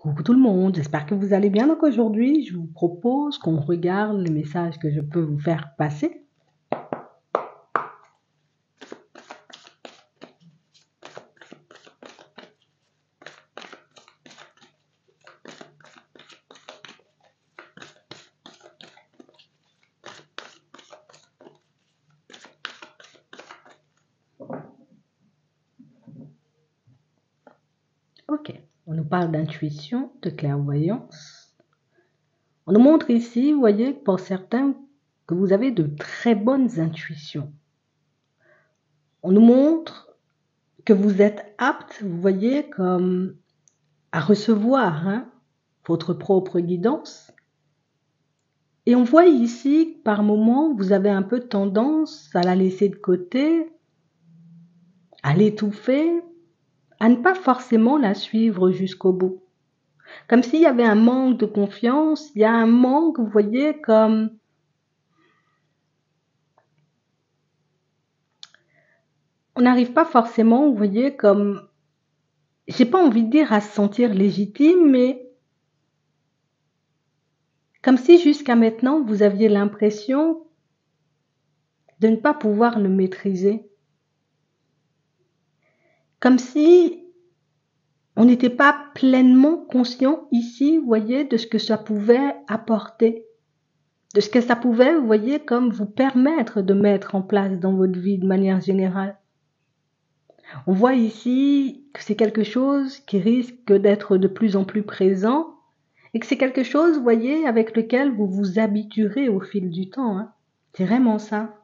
Coucou tout le monde, j'espère que vous allez bien. Donc aujourd'hui, je vous propose qu'on regarde les messages que je peux vous faire passer. Ok, on nous parle d'intuition, de clairvoyance. On nous montre ici, vous voyez, pour certains, que vous avez de très bonnes intuitions. On nous montre que vous êtes apte, vous voyez, comme à recevoir votre propre guidance. Et on voit ici que par moments, vous avez un peu tendance à la laisser de côté, à l'étouffer, à ne pas forcément la suivre jusqu'au bout. Comme s'il y avait un manque de confiance, il y a un manque, vous voyez, comme on n'arrive pas forcément, vous voyez, comme, j'ai pas envie de dire à se sentir légitime, mais comme si jusqu'à maintenant, vous aviez l'impression de ne pas pouvoir le maîtriser. Comme si on n'était pas pleinement conscient ici, vous voyez, de ce que ça pouvait apporter, de ce que ça pouvait, vous voyez, comme vous permettre de mettre en place dans votre vie de manière générale. On voit ici que c'est quelque chose qui risque d'être de plus en plus présent et que c'est quelque chose, vous voyez, avec lequel vous vous habituerez au fil du temps. C'est vraiment ça.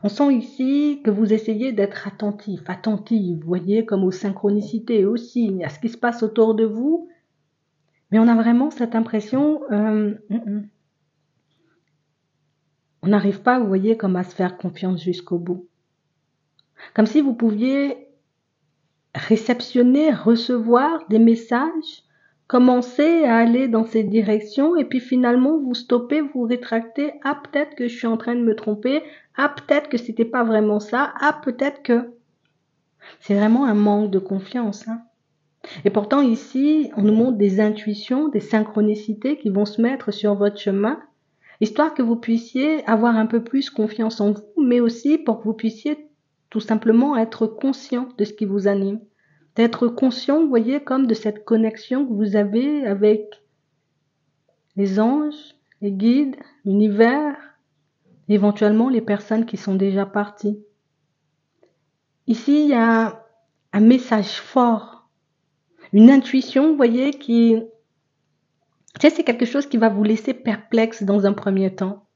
On sent ici que vous essayez d'être attentif, attentive, vous voyez, comme aux synchronicités, aux signes, à ce qui se passe autour de vous. Mais on a vraiment cette impression, on n'arrive pas, vous voyez, comme à se faire confiance jusqu'au bout. Comme si vous pouviez réceptionner, recevoir des messages, commencer à aller dans cette direction et puis finalement vous stoppez, vous rétractez. Ah, peut-être que je suis en train de me tromper. Ah, peut-être que c'était pas vraiment ça. Ah, peut-être que... C'est vraiment un manque de confiance. Et pourtant ici, on nous montre des intuitions, des synchronicités qui vont se mettre sur votre chemin, histoire que vous puissiez avoir un peu plus confiance en vous, mais aussi pour que vous puissiez tout simplement être conscient de ce qui vous anime. D'être conscient, vous voyez, comme de cette connexion que vous avez avec les anges, les guides, l'univers, éventuellement les personnes qui sont déjà parties. Ici, il y a un message fort, une intuition, vous voyez, qui... Tu sais, c'est quelque chose qui va vous laisser perplexe dans un premier temps.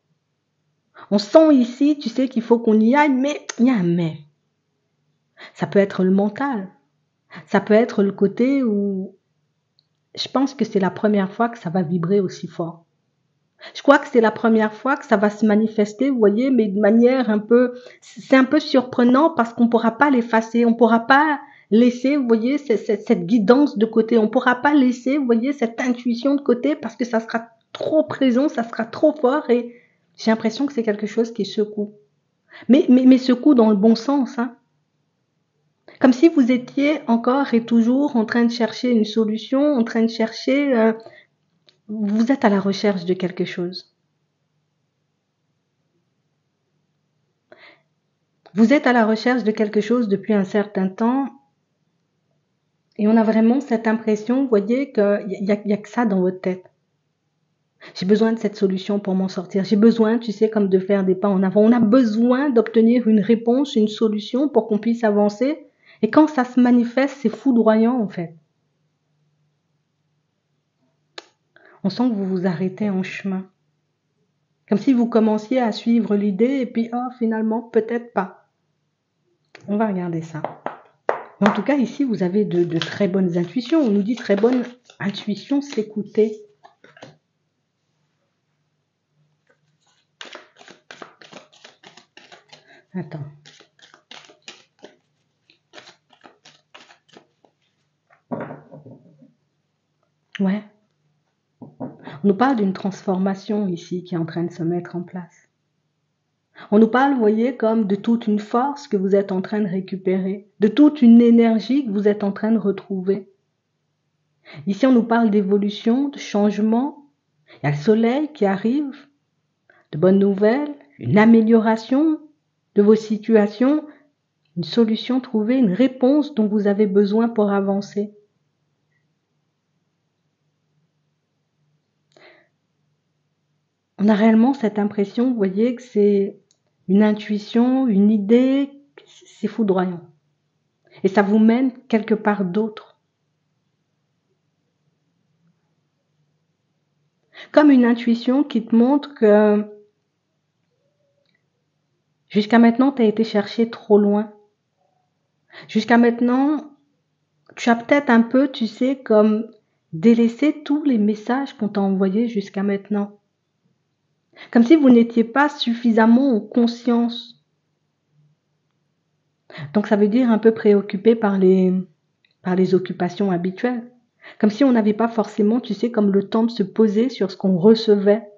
On sent ici, tu sais, qu'il faut qu'on y aille, mais il y a un mais. Ça peut être le mental. Ça peut être le côté où je pense que c'est la première fois que ça va vibrer aussi fort. Je crois que c'est la première fois que ça va se manifester, vous voyez, mais de manière un peu... C'est un peu surprenant parce qu'on ne pourra pas l'effacer, on ne pourra pas laisser, vous voyez, cette guidance de côté. On ne pourra pas laisser, vous voyez, cette intuition de côté parce que ça sera trop présent, ça sera trop fort et j'ai l'impression que c'est quelque chose qui secoue. Mais secoue dans le bon sens, Comme si vous étiez encore et toujours en train de chercher une solution, en train de chercher... vous êtes à la recherche de quelque chose. Vous êtes à la recherche de quelque chose depuis un certain temps et on a vraiment cette impression, vous voyez, qu'il y a que ça dans votre tête. J'ai besoin de cette solution pour m'en sortir. J'ai besoin, tu sais, comme de faire des pas en avant. On a besoin d'obtenir une réponse, une solution pour qu'on puisse avancer. Et quand ça se manifeste, c'est foudroyant en fait. On sent que vous vous arrêtez en chemin. Comme si vous commenciez à suivre l'idée et puis, oh, finalement, peut-être pas. On va regarder ça. Mais en tout cas, ici, vous avez de très bonnes intuitions. On nous dit très bonne intuition, s'écouter. Attends. Ouais. On nous parle d'une transformation ici qui est en train de se mettre en place. On nous parle, vous voyez, comme de toute une force que vous êtes en train de récupérer, de toute une énergie que vous êtes en train de retrouver. Ici, on nous parle d'évolution, de changement. Il y a le soleil qui arrive, de bonnes nouvelles, une amélioration de vos situations, une solution trouvée, une réponse dont vous avez besoin pour avancer. On a réellement cette impression, vous voyez, que c'est une intuition, une idée, c'est foudroyant. Et ça vous mène quelque part d'autre. Comme une intuition qui te montre que jusqu'à maintenant, tu as été chercher trop loin. Jusqu'à maintenant, tu as peut-être un peu, tu sais, comme délaissé tous les messages qu'on t'a envoyés jusqu'à maintenant. Comme si vous n'étiez pas suffisamment en conscience. Donc ça veut dire un peu préoccupé par les occupations habituelles. Comme si on n'avait pas forcément, tu sais, comme le temps de se poser sur ce qu'on recevait.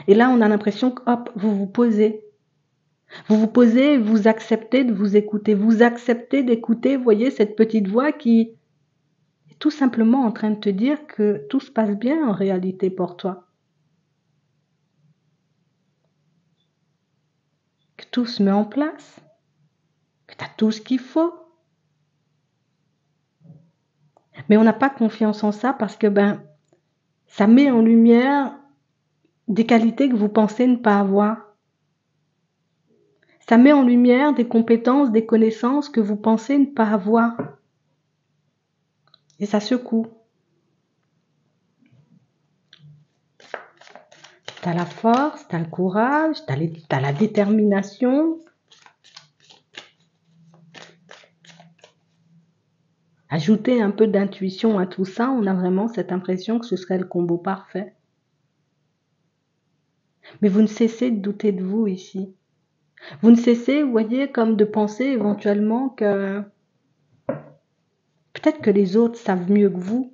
Et là, on a l'impression que, hop, vous vous posez. Vous vous posez, vous acceptez de vous écouter. Vous acceptez d'écouter, vous voyez, cette petite voix qui est tout simplement en train de te dire que tout se passe bien en réalité pour toi. Que tout se met en place. Que tu as tout ce qu'il faut. Mais on n'a pas confiance en ça parce que, ça met en lumière des qualités que vous pensez ne pas avoir. Ça met en lumière des compétences, des connaissances que vous pensez ne pas avoir. Et ça secoue. T'as la force, t'as le courage, t'as la détermination. Ajouter un peu d'intuition à tout ça, on a vraiment cette impression que ce serait le combo parfait. Mais vous ne cessez de douter de vous ici. Vous ne cessez, vous voyez, comme de penser éventuellement que peut-être que les autres savent mieux que vous.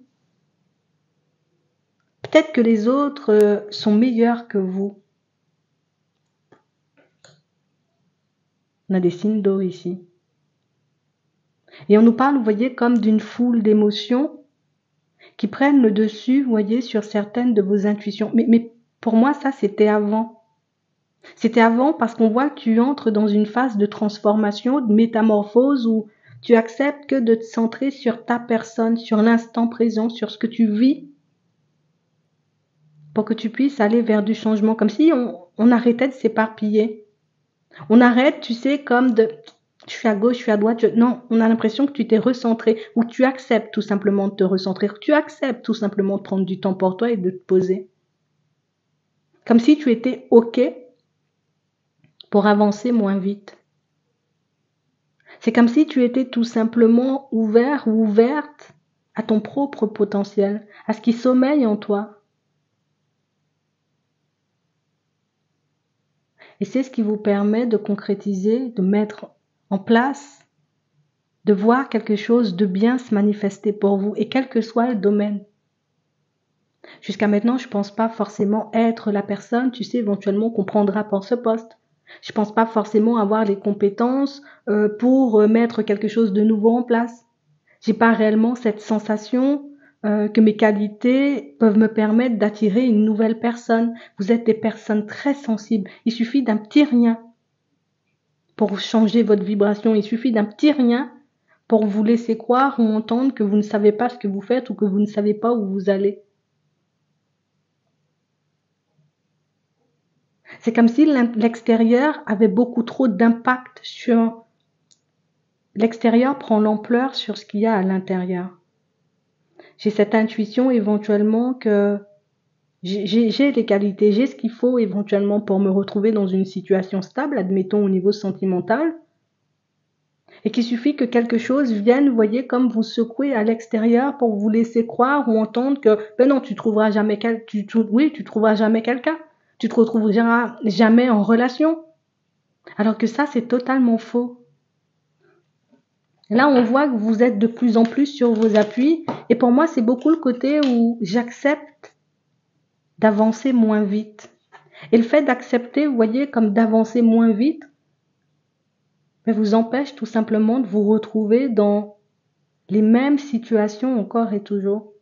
Peut-être que les autres sont meilleurs que vous. On a des signes d'eau ici. Et on nous parle, vous voyez, comme d'une foule d'émotions qui prennent le dessus, vous voyez, sur certaines de vos intuitions. Mais pour moi, ça, c'était avant. C'était avant parce qu'on voit que tu entres dans une phase de transformation, de métamorphose où tu acceptes que de te centrer sur ta personne, sur l'instant présent, sur ce que tu vis, pour que tu puisses aller vers du changement, comme si on arrêtait de s'éparpiller. On arrête, tu sais, comme de je suis à gauche, je suis à droite. Non, on a l'impression que tu t'es recentré ou tu acceptes tout simplement de te recentrer. Tu acceptes tout simplement de prendre du temps pour toi et de te poser. Comme si tu étais OK pour avancer moins vite. C'est comme si tu étais tout simplement ouvert ou ouverte à ton propre potentiel, à ce qui sommeille en toi. Et c'est ce qui vous permet de concrétiser, de mettre en place, de voir quelque chose de bien se manifester pour vous, et quel que soit le domaine. Jusqu'à maintenant, je ne pense pas forcément être la personne, tu sais, éventuellement qu'on prendra pour ce poste. Je ne pense pas forcément avoir les compétences pour mettre quelque chose de nouveau en place. J'ai pas réellement cette sensation que mes qualités peuvent me permettre d'attirer une nouvelle personne. Vous êtes des personnes très sensibles. Il suffit d'un petit rien pour changer votre vibration. Il suffit d'un petit rien pour vous laisser croire ou entendre que vous ne savez pas ce que vous faites ou que vous ne savez pas où vous allez. C'est comme si l'extérieur avait beaucoup trop d'impact sur... L'extérieur prend l'ampleur sur ce qu'il y a à l'intérieur. J'ai cette intuition éventuellement que j'ai les qualités, j'ai ce qu'il faut éventuellement pour me retrouver dans une situation stable, admettons au niveau sentimental, et qu'il suffit que quelque chose vienne, vous voyez, comme vous secouer à l'extérieur pour vous laisser croire ou entendre que, non, tu trouveras jamais tu trouveras jamais quelqu'un, tu te retrouveras jamais en relation. Alors que ça, c'est totalement faux. Là, on voit que vous êtes de plus en plus sur vos appuis, et pour moi, c'est beaucoup le côté où j'accepte d'avancer moins vite. Et le fait d'accepter, vous voyez, comme d'avancer moins vite, vous empêche tout simplement de vous retrouver dans les mêmes situations encore et toujours.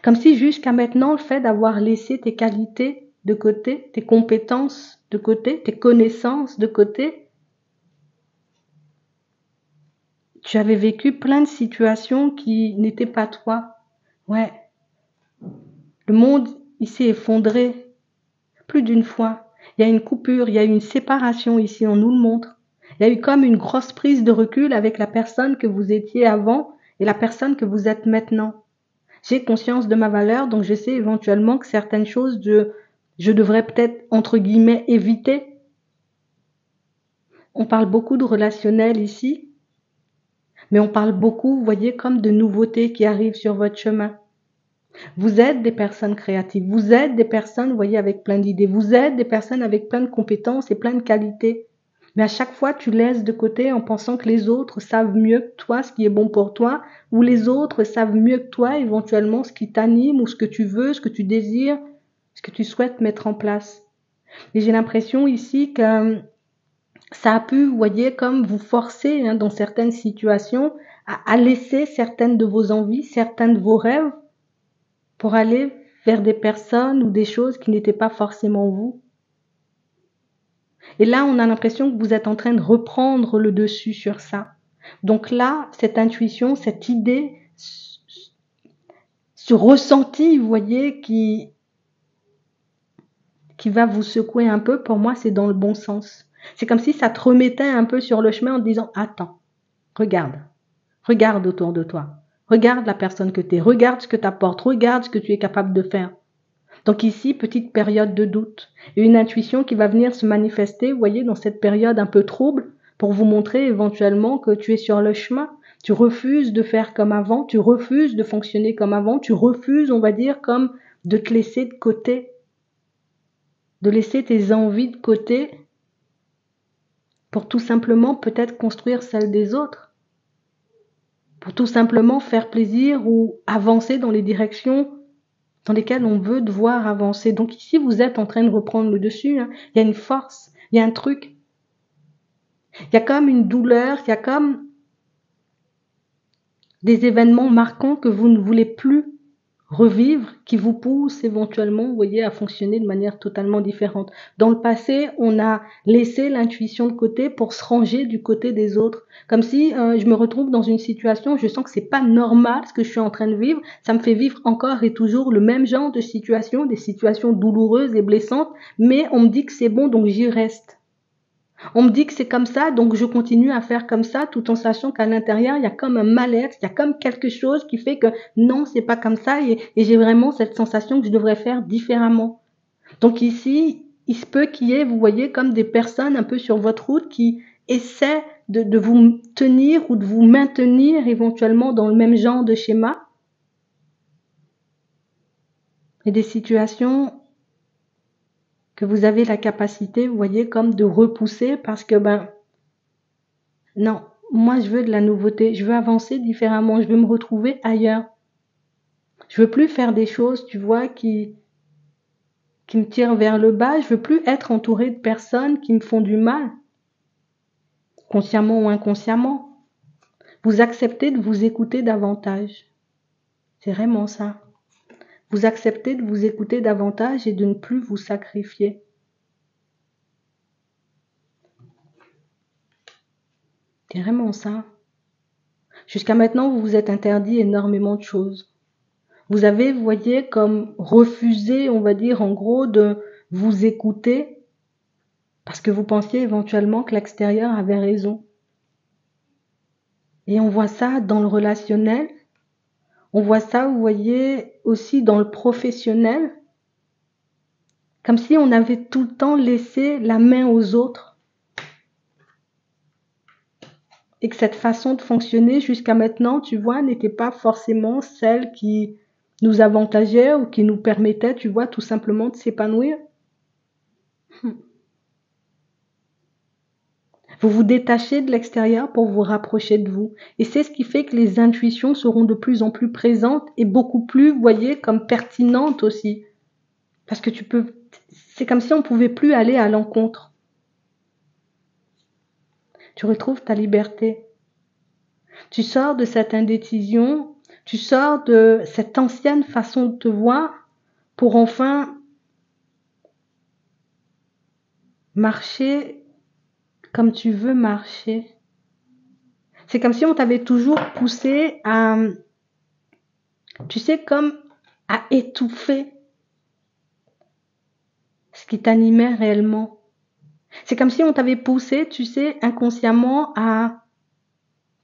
Comme si jusqu'à maintenant, le fait d'avoir laissé tes qualités de côté, tes compétences de côté, tes connaissances de côté, tu avais vécu plein de situations qui n'étaient pas toi. Ouais. Le monde, il s'est effondré plus d'une fois. Il y a une coupure, il y a une séparation ici, on nous le montre. Il y a eu comme une grosse prise de recul avec la personne que vous étiez avant et la personne que vous êtes maintenant. J'ai conscience de ma valeur, donc je sais éventuellement que certaines choses, je devrais peut-être, entre guillemets, éviter. On parle beaucoup de relationnel ici, mais on parle beaucoup, vous voyez, comme de nouveautés qui arrivent sur votre chemin. Vous êtes des personnes créatives, vous êtes des personnes, vous voyez, avec plein d'idées, vous êtes des personnes avec plein de compétences et plein de qualités. Mais à chaque fois, tu laisses de côté en pensant que les autres savent mieux que toi ce qui est bon pour toi, ou les autres savent mieux que toi éventuellement ce qui t'anime, ou ce que tu veux, ce que tu désires, ce que tu souhaites mettre en place. Et j'ai l'impression ici que ça a pu, vous voyez, comme vous forcer dans certaines situations à laisser certaines de vos envies, certains de vos rêves, pour aller vers des personnes ou des choses qui n'étaient pas forcément vous. Et là, on a l'impression que vous êtes en train de reprendre le dessus sur ça. Donc là, cette intuition, cette idée, ce ressenti, vous voyez, qui va vous secouer un peu, pour moi, c'est dans le bon sens. C'est comme si ça te remettait un peu sur le chemin en te disant « Attends, regarde autour de toi. Regarde la personne que tu es, regarde ce que tu apportes, regarde ce que tu es capable de faire. » Donc ici, petite période de doute. Et une intuition qui va venir se manifester, vous voyez, dans cette période un peu trouble, pour vous montrer éventuellement que tu es sur le chemin. Tu refuses de faire comme avant, tu refuses de fonctionner comme avant, tu refuses, on va dire, comme de te laisser de côté, de laisser tes envies de côté pour tout simplement peut-être construire celles des autres, pour tout simplement faire plaisir ou avancer dans les directions dans lesquelles on veut devoir avancer. Donc ici, vous êtes en train de reprendre le dessus. Il y a une force, il y a un truc. Il y a comme une douleur, il y a comme des événements marquants que vous ne voulez plus revivre, qui vous poussent éventuellement, vous voyez, à fonctionner de manière totalement différente. Dans le passé, on a laissé l'intuition de côté pour se ranger du côté des autres. Comme si je me retrouve dans une situation, je sens que c'est pas normal ce que je suis en train de vivre, ça me fait vivre encore et toujours le même genre de situation, des situations douloureuses et blessantes, mais on me dit que c'est bon, donc j'y reste. On me dit que c'est comme ça, donc je continue à faire comme ça, tout en sachant qu'à l'intérieur, il y a comme un mal-être, il y a comme quelque chose qui fait que non, c'est pas comme ça, et j'ai vraiment cette sensation que je devrais faire différemment. Donc ici, il se peut qu'il y ait, vous voyez, comme des personnes un peu sur votre route qui essaient de vous tenir ou de vous maintenir éventuellement dans le même genre de schéma. Et des situations que vous avez la capacité, vous voyez, comme de repousser parce que, non, moi je veux de la nouveauté, je veux avancer différemment, je veux me retrouver ailleurs. Je veux plus faire des choses, tu vois, qui me tirent vers le bas, je veux plus être entourée de personnes qui me font du mal, consciemment ou inconsciemment. Vous acceptez de vous écouter davantage. C'est vraiment ça. Vous acceptez de vous écouter davantage et de ne plus vous sacrifier. C'est vraiment ça. Jusqu'à maintenant, vous vous êtes interdit énormément de choses. Vous avez, vous voyez, comme refusé, on va dire, en gros, de vous écouter parce que vous pensiez éventuellement que l'extérieur avait raison. Et on voit ça dans le relationnel, on voit ça, vous voyez, aussi dans le professionnel, comme si on avait tout le temps laissé la main aux autres. Et que cette façon de fonctionner jusqu'à maintenant, tu vois, n'était pas forcément celle qui nous avantageait ou qui nous permettait, tu vois, tout simplement de s'épanouir. Vous vous détachez de l'extérieur pour vous rapprocher de vous. Et c'est ce qui fait que les intuitions seront de plus en plus présentes et beaucoup plus, vous voyez, comme pertinentes aussi. Parce que c'est comme si on ne pouvait plus aller à l'encontre. Tu retrouves ta liberté. Tu sors de cette indécision, tu sors de cette ancienne façon de te voir pour enfin marcher comme tu veux marcher. C'est comme si on t'avait toujours poussé à, tu sais, comme à étouffer ce qui t'animait réellement. C'est comme si on t'avait poussé, tu sais, inconsciemment à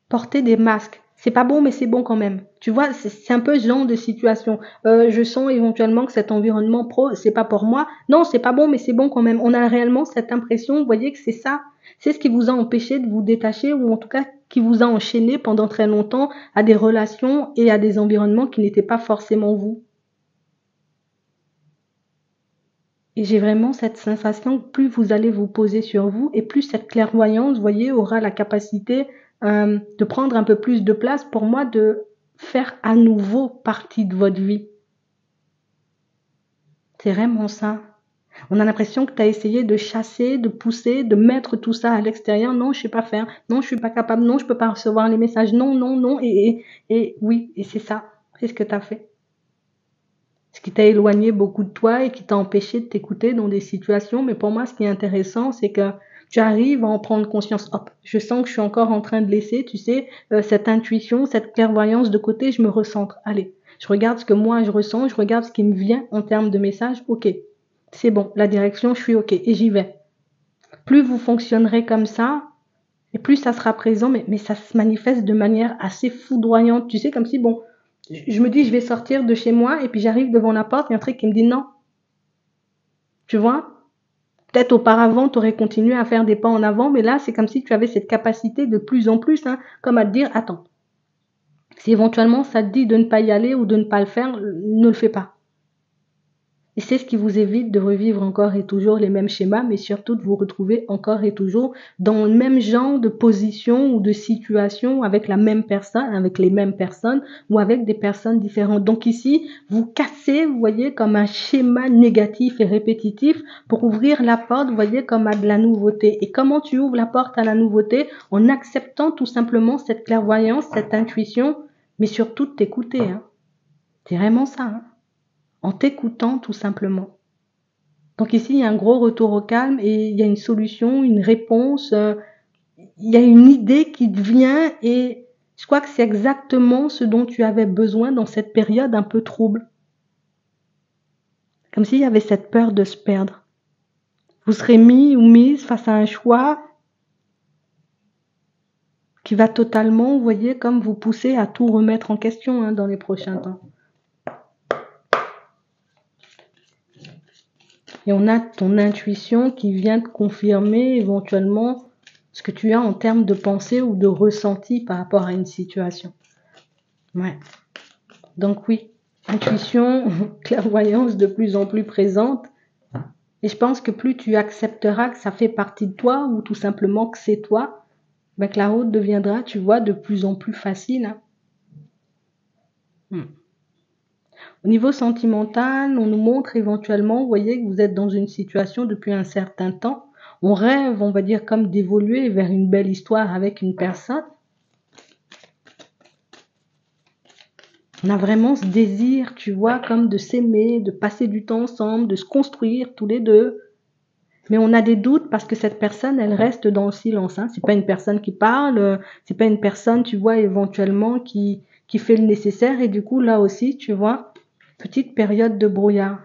porter des masques. C'est pas bon, mais c'est bon quand même. Tu vois, c'est un peu ce genre de situation. Je sens éventuellement que cet environnement pro, c'est pas pour moi. Non, c'est pas bon, mais c'est bon quand même. On a réellement cette impression, vous voyez, que c'est ça. C'est ce qui vous a empêché de vous détacher, ou en tout cas qui vous a enchaîné pendant très longtemps à des relations et à des environnements qui n'étaient pas forcément vous. Et j'ai vraiment cette sensation que plus vous allez vous poser sur vous et plus cette clairvoyance, vous voyez, aura la capacité de prendre un peu plus de place pour moi, de faire à nouveau partie de votre vie. C'est vraiment ça. On a l'impression que tu as essayé de chasser, de pousser, de mettre tout ça à l'extérieur. Non, je sais pas faire. Non, je suis pas capable. Non, je peux pas recevoir les messages. Non, non, non. Et oui, et c'est ça. C'est ce que tu as fait. Ce qui t'a éloigné beaucoup de toi et qui t'a empêché de t'écouter dans des situations. Mais pour moi, ce qui est intéressant, c'est que tu arrives à en prendre conscience. Hop, je sens que je suis encore en train de laisser, tu sais, cette intuition, cette clairvoyance de côté. Je me recentre. Allez, je regarde ce que moi je ressens, je regarde ce qui me vient en termes de messages. Ok, c'est bon, la direction, je suis ok et j'y vais. Plus vous fonctionnerez comme ça, et plus ça sera présent, mais ça se manifeste de manière assez foudroyante. Tu sais, comme si, bon, je me dis, je vais sortir de chez moi, et puis j'arrive devant la porte, il y a un truc qui me dit non. Tu vois? Peut-être auparavant, tu aurais continué à faire des pas en avant, mais là, c'est comme si tu avais cette capacité de plus en plus, hein, comme à te dire, attends, si éventuellement ça te dit de ne pas y aller ou de ne pas le faire, ne le fais pas. Et c'est ce qui vous évite de revivre encore et toujours les mêmes schémas, mais surtout de vous retrouver encore et toujours dans le même genre de position ou de situation avec la même personne, avec les mêmes personnes ou avec des personnes différentes. Donc ici, vous cassez, vous voyez, comme un schéma négatif et répétitif pour ouvrir la porte, vous voyez, comme à de la nouveauté. Et comment tu ouvres la porte à la nouveauté? En acceptant tout simplement cette clairvoyance, cette intuition, mais surtout de t'écouter. Hein. C'est vraiment ça. Hein. En t'écoutant tout simplement. Donc ici, il y a un gros retour au calme et il y a une solution, une réponse, il y a une idée qui te vient et je crois que c'est exactement ce dont tu avais besoin dans cette période un peu trouble. Comme s'il y avait cette peur de se perdre. Vous serez mis ou mise face à un choix qui va totalement, vous voyez, comme vous pousser à tout remettre en question hein, dans les prochains temps. Et on a ton intuition qui vient te confirmer éventuellement ce que tu as en termes de pensée ou de ressenti par rapport à une situation. Ouais. Donc oui, intuition, clairvoyance de plus en plus présente. Et je pense que plus tu accepteras que ça fait partie de toi ou tout simplement que c'est toi, ben que la route deviendra, tu vois, de plus en plus facile. Hein. Au niveau sentimental, on nous montre éventuellement, vous voyez, que vous êtes dans une situation depuis un certain temps. On rêve, on va dire, comme d'évoluer vers une belle histoire avec une personne. On a vraiment ce désir, tu vois, comme de s'aimer, de passer du temps ensemble, de se construire tous les deux. Mais on a des doutes parce que cette personne, elle reste dans le silence. Hein. C'est pas une personne qui parle, c'est pas une personne, tu vois, éventuellement qui fait le nécessaire. Et du coup, là aussi, tu vois, petite période de brouillard.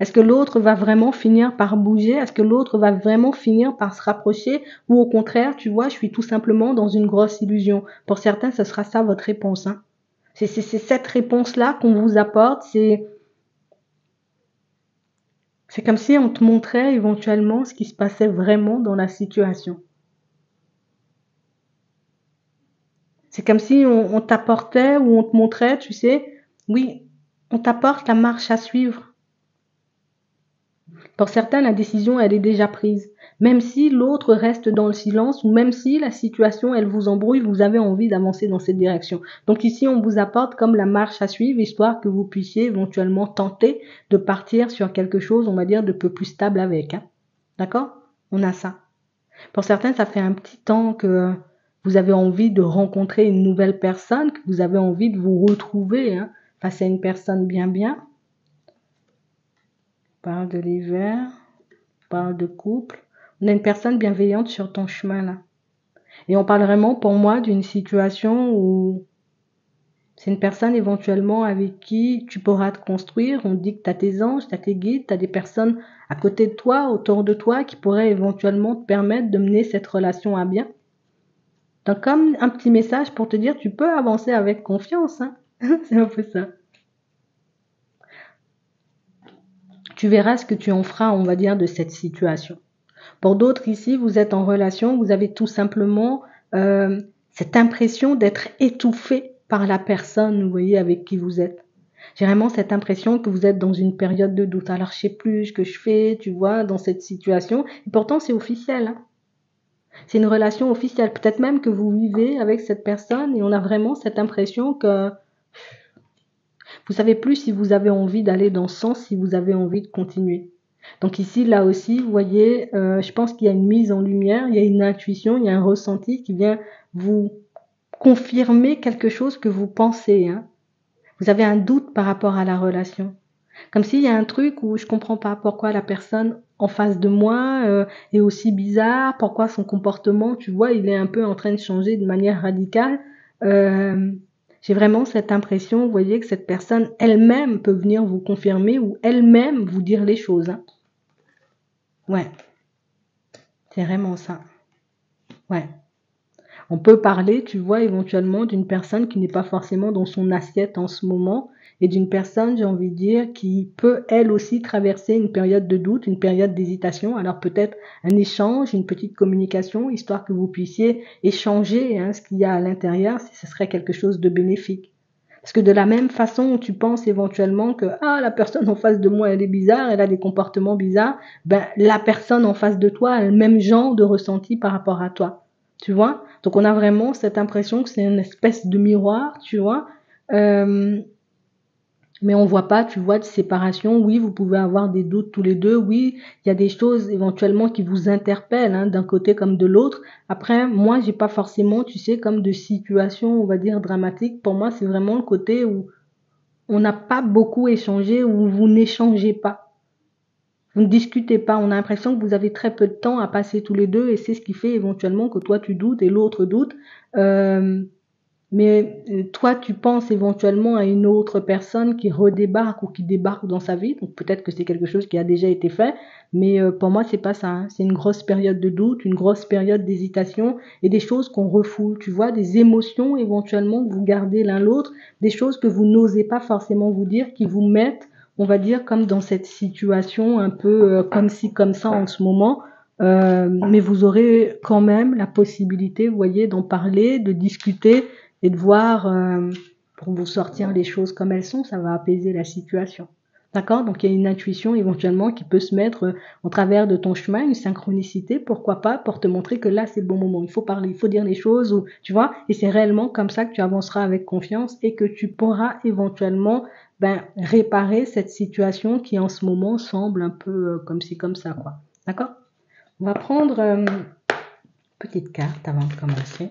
Est-ce que l'autre va vraiment finir par bouger? Est-ce que l'autre va vraiment finir par se rapprocher? Ou au contraire, tu vois, je suis tout simplement dans une grosse illusion. Pour certains, ce sera ça votre réponse. Hein. C'est cette réponse-là qu'on vous apporte. C'est comme si on te montrait éventuellement ce qui se passait vraiment dans la situation. C'est comme si on t'apportait ou on te montrait, tu sais, oui, on t'apporte la marche à suivre. Pour certains, la décision, elle est déjà prise. Même si l'autre reste dans le silence ou même si la situation, elle vous embrouille, vous avez envie d'avancer dans cette direction. Donc ici, on vous apporte comme la marche à suivre, histoire que vous puissiez éventuellement tenter de partir sur quelque chose, on va dire, de peu plus stable avec. Hein. D'accord? On a ça. Pour certains, ça fait un petit temps que vous avez envie de rencontrer une nouvelle personne, que vous avez envie de vous retrouver hein, face à une personne bien. On parle de l'hiver, on parle de couple. On a une personne bienveillante sur ton chemin là. Et on parle vraiment pour moi d'une situation où c'est une personne éventuellement avec qui tu pourras te construire. On dit que tu as tes anges, tu as tes guides, tu as des personnes à côté de toi, autour de toi, qui pourraient éventuellement te permettre de mener cette relation à bien. Donc comme un petit message pour te dire, tu peux avancer avec confiance. Hein. C'est un peu ça. Tu verras ce que tu en feras, on va dire, de cette situation. Pour d'autres ici, vous êtes en relation, vous avez tout simplement cette impression d'être étouffé par la personne, vous voyez, avec qui vous êtes. J'ai vraiment cette impression que vous êtes dans une période de doute. Alors, je sais plus ce que je fais, tu vois, dans cette situation. Et pourtant, c'est officiel. Hein. C'est une relation officielle. Peut-être même que vous vivez avec cette personne et on a vraiment cette impression que vous savez plus si vous avez envie d'aller dans ce sens, si vous avez envie de continuer. Donc ici, là aussi, vous voyez, je pense qu'il y a une mise en lumière, il y a une intuition, il y a un ressenti qui vient vous confirmer quelque chose que vous pensez. Hein. Vous avez un doute par rapport à la relation. Comme s'il y a un truc où je comprends pas pourquoi la personne en face de moi est aussi bizarre, pourquoi son comportement, tu vois, il est un peu en train de changer de manière radicale. J'ai vraiment cette impression, vous voyez, que cette personne elle-même peut venir vous confirmer ou elle-même vous dire les choses. Hein. Ouais, c'est vraiment ça. Ouais. On peut parler, tu vois, éventuellement d'une personne qui n'est pas forcément dans son assiette en ce moment et d'une personne, j'ai envie de dire, qui peut elle aussi traverser une période de doute, une période d'hésitation. Alors peut-être un échange, une petite communication, histoire que vous puissiez échanger hein, ce qu'il y a à l'intérieur, si ce serait quelque chose de bénéfique. Parce que de la même façon où tu penses éventuellement que la personne en face de moi, elle est bizarre, elle a des comportements bizarres, ben la personne en face de toi a le même genre de ressenti par rapport à toi. Tu vois? Donc on a vraiment cette impression que c'est une espèce de miroir, tu vois. Mais on voit pas, tu vois, de séparation. Oui, vous pouvez avoir des doutes tous les deux. Oui, il y a des choses éventuellement qui vous interpellent, hein, d'un côté comme de l'autre. Après, moi, j'ai pas forcément, tu sais, comme de situation, on va dire, dramatique. Pour moi, c'est vraiment le côté où on n'a pas beaucoup échangé, où vous n'échangez pas. Vous ne discutez pas. On a l'impression que vous avez très peu de temps à passer tous les deux et c'est ce qui fait éventuellement que toi, tu doutes et l'autre doute. Mais toi, tu penses éventuellement à une autre personne qui redébarque ou qui débarque dans sa vie. Donc peut-être que c'est quelque chose qui a déjà été fait, mais pour moi, c'est pas ça. Hein. C'est une grosse période de doute, une grosse période d'hésitation et des choses qu'on refoule. Tu vois, des émotions éventuellement que vous gardez l'un l'autre, des choses que vous n'osez pas forcément vous dire, qui vous mettent, on va dire, comme dans cette situation un peu comme ci, comme ça en ce moment. Mais vous aurez quand même la possibilité, vous voyez, d'en parler, de discuter et de voir, pour vous sortir les choses comme elles sont, ça va apaiser la situation. D'accord? Donc il y a une intuition éventuellement qui peut se mettre au travers de ton chemin, une synchronicité, pourquoi pas, pour te montrer que là c'est le bon moment. Il faut parler, il faut dire les choses, ou, tu vois, et c'est réellement comme ça que tu avanceras avec confiance et que tu pourras éventuellement réparer cette situation qui en ce moment semble un peu comme ci, comme ça, quoi. D'accord? On va prendre une petite carte avant de commencer.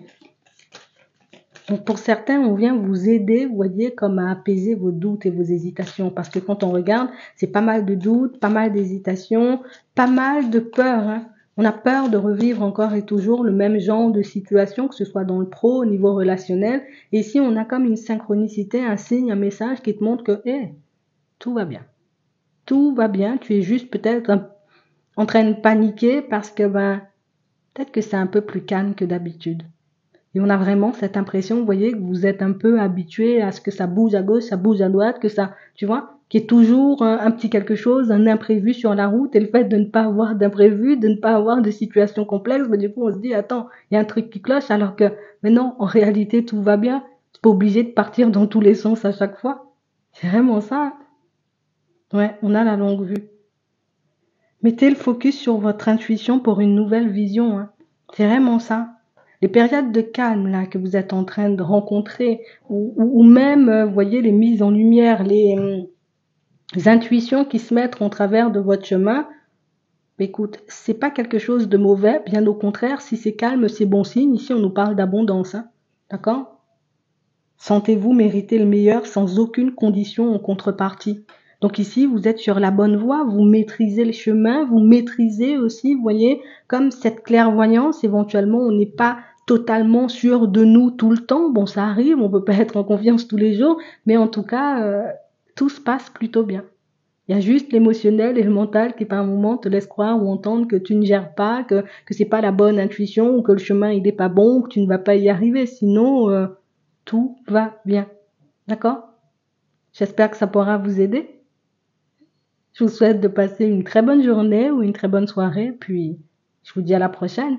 Donc pour certains, on vient vous aider, vous voyez, comme à apaiser vos doutes et vos hésitations. Parce que quand on regarde, c'est pas mal de doutes, pas mal d'hésitations, pas mal de peur. Hein. On a peur de revivre encore et toujours le même genre de situation, que ce soit dans le pro, au niveau relationnel. Et ici, on a comme une synchronicité, un signe, un message qui te montre que tout va bien. Tout va bien, tu es juste peut-être en train de paniquer parce que peut-être que c'est un peu plus calme que d'habitude. Et on a vraiment cette impression, vous voyez, que vous êtes un peu habitué à ce que ça bouge à gauche, ça bouge à droite, que ça, tu vois, qu'il y ait toujours un petit quelque chose, un imprévu sur la route, et le fait de ne pas avoir d'imprévu, de ne pas avoir de situation complexe, du coup, on se dit, attends, il y a un truc qui cloche, alors que, mais non, en réalité, tout va bien. C'est pas obligé de partir dans tous les sens à chaque fois. C'est vraiment ça. Ouais, on a la longue vue. Mettez le focus sur votre intuition pour une nouvelle vision, hein. C'est vraiment ça. Les périodes de calme là que vous êtes en train de rencontrer, ou même, vous voyez, les mises en lumière, les intuitions qui se mettent en travers de votre chemin, Écoute, c'est pas quelque chose de mauvais, bien au contraire, si c'est calme, c'est bon signe. Ici, on nous parle d'abondance, hein. D'accord? Sentez-vous mériter le meilleur sans aucune condition en contrepartie. Donc ici, vous êtes sur la bonne voie, vous maîtrisez le chemin, vous maîtrisez aussi, vous voyez, comme cette clairvoyance, éventuellement, on n'est pas totalement sûr de nous tout le temps. Bon, ça arrive, on peut pas être en confiance tous les jours, mais en tout cas, tout se passe plutôt bien. Il y a juste l'émotionnel et le mental qui, par un moment, te laisse croire ou entendre que tu ne gères pas, que c'est pas la bonne intuition, ou que le chemin, il est pas bon, ou que tu ne vas pas y arriver. Sinon, tout va bien. D'accord? J'espère que ça pourra vous aider. Je vous souhaite de passer une très bonne journée ou une très bonne soirée, puis je vous dis à la prochaine.